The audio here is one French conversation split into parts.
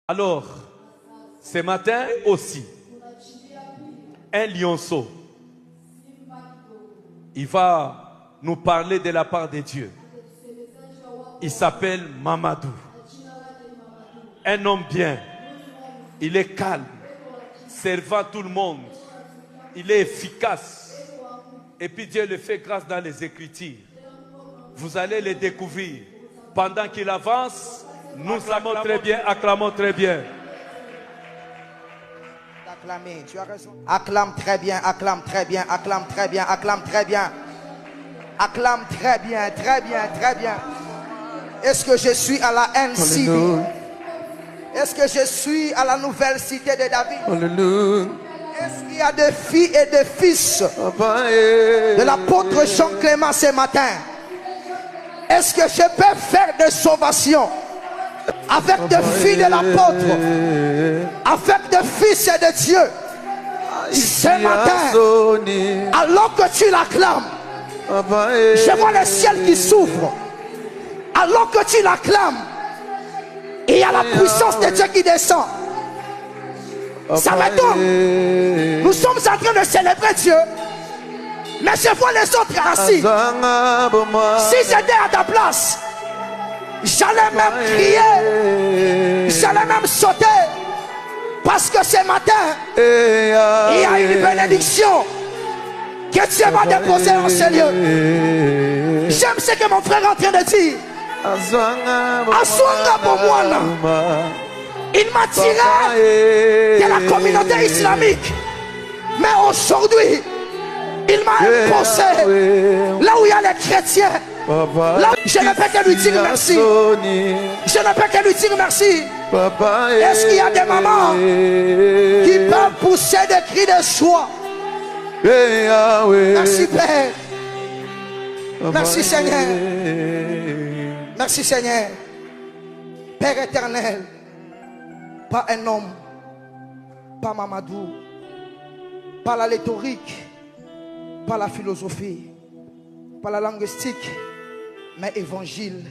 Alors, ce matin aussi, un lionceau, il va nous parler de la part de Dieu. Il s'appelle Mamadou. Un homme bien. Il est calme, servant tout le monde. Il est efficace. Et puis Dieu le fait grâce dans les Écritures. Vous allez le découvrir. Pendant qu'il avance, nous acclamons très bien, acclamons très bien. Acclamer, tu as raison. Acclame très bien, acclame très bien, acclame très bien, acclame très bien. Acclame très bien, très bien, très bien. Est-ce que je suis à la NCD? Est-ce que je suis à la nouvelle cité de David? Alléluia. Est-ce qu'il y a des filles et des fils de l'apôtre Jean Clément ce matin? Est-ce que je peux faire des sauvations avec des filles de l'apôtre, avec des fils et de Dieu ce matin? Alors que tu l'acclames, je vois le ciel qui s'ouvre. Alors que tu l'acclames, il y a la puissance de Dieu qui descend. Ça m'étonne. Nous sommes en train de célébrer Dieu, mais je vois les autres assis. Si j'étais à ta place, j'allais même crier, j'allais même sauter, parce que ce matin il y a une bénédiction que Dieu va déposer en ce lieu. J'aime ce que mon frère est en train de dire. Aswanga Bomwana, il m'a tiré de la communauté islamique, mais aujourd'hui il m'a imposé là où il y a les chrétiens. Là, je ne peux que lui dire merci. Je ne peux que lui dire merci. Est-ce qu'il y a des mamans qui peuvent pousser des cris de joie? Merci Père. Merci Seigneur. Merci Seigneur. Père éternel, pas un homme, pas Mamadou, pas la rhétorique, pas la philosophie, pas la linguistique, mais évangile,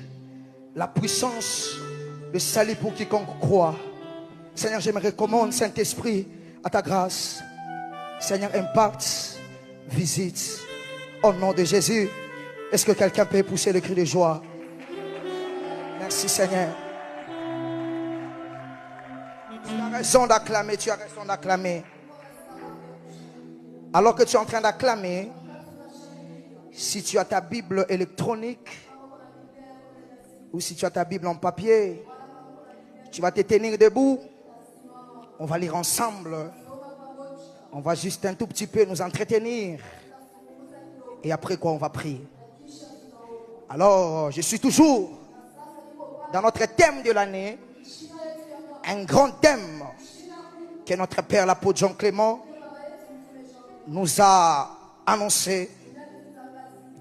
la puissance de salut pour quiconque croit. Seigneur, je me recommande, Saint-Esprit, à ta grâce. Seigneur, impacte, visite, au nom de Jésus. Est-ce que quelqu'un peut pousser le cri de joie? Merci Seigneur. Tu as raison d'acclamer, tu as raison d'acclamer. Alors que tu es en train d'acclamer, si tu as ta Bible électronique ou si tu as ta Bible en papier, tu vas te tenir debout. On va lire ensemble. On va juste un tout petit peu nous entretenir. Et après quoi, on va prier. Alors, je suis toujours dans notre thème de l'année, un grand thème que notre Père l'apôtre Jean Clément nous a annoncé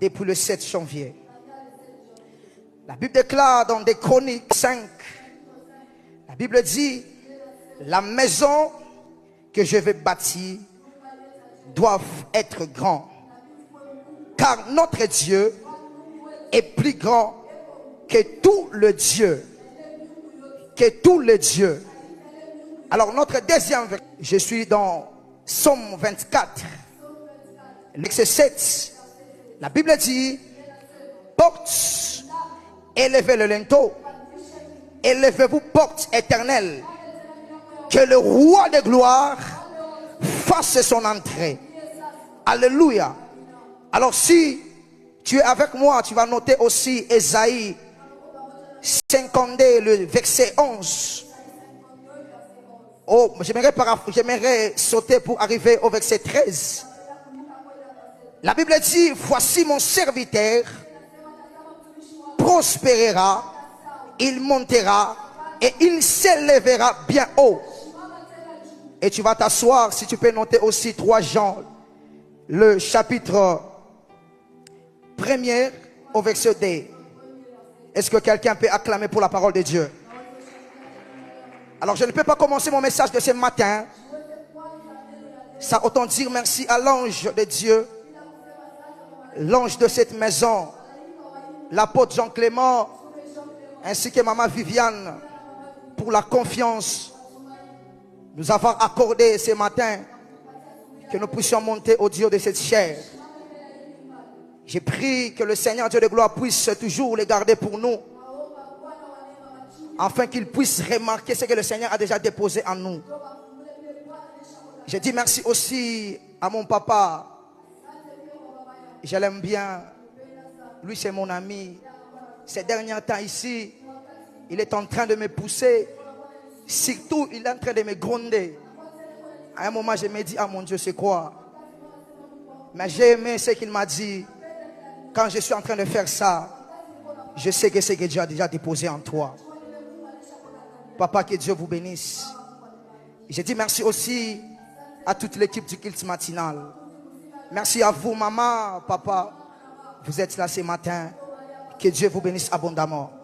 depuis le 7 janvier. La Bible déclare dans des Chroniques 5, la Bible dit, la maison que je vais bâtir doit être grande, car notre Dieu est plus grand que tout le Dieu. Que tout le Dieu. Alors notre deuxième verset, je suis dans Psaume 24, verset 7. La Bible dit, porte, élevez le linteau, élevez-vous porte éternelle, que le roi de gloire fasse son entrée. Alléluia. Alors si tu es avec moi, tu vas noter aussi Ésaïe 52, le verset 11. Oh, j'aimerais sauter pour arriver au verset 13. La Bible dit, voici mon serviteur prospérera, il montera et il s'élèvera bien haut. Et tu vas t'asseoir, si tu peux noter aussi 3 Jean, le chapitre 1er au verset 2. Est-ce que quelqu'un peut acclamer pour la parole de Dieu? Alors je ne peux pas commencer mon message de ce matin sans autant dire merci à l'ange de Dieu, l'ange de cette maison, l'apôtre Jean Clément, ainsi que maman Viviane, pour la confiance nous avoir accordé ce matin que nous puissions monter au Dieu de cette chair. J'ai prié que le Seigneur Dieu de gloire puisse toujours les garder pour nous, afin qu'ils puissent remarquer ce que le Seigneur a déjà déposé en nous. Je dis merci aussi à mon papa. Je l'aime bien. Lui, c'est mon ami. Ces derniers temps ici, il est en train de me pousser. Surtout, il est en train de me gronder. À un moment, je me dis, ah mon Dieu, c'est quoi? Mais j'ai aimé ce qu'il m'a dit. Quand je suis en train de faire ça, je sais que c'est que Dieu a déjà déposé en toi. Papa, que Dieu vous bénisse. Je dis merci aussi à toute l'équipe du culte matinal. Merci à vous, maman, papa. Vous êtes là ce matin. Que Dieu vous bénisse abondamment.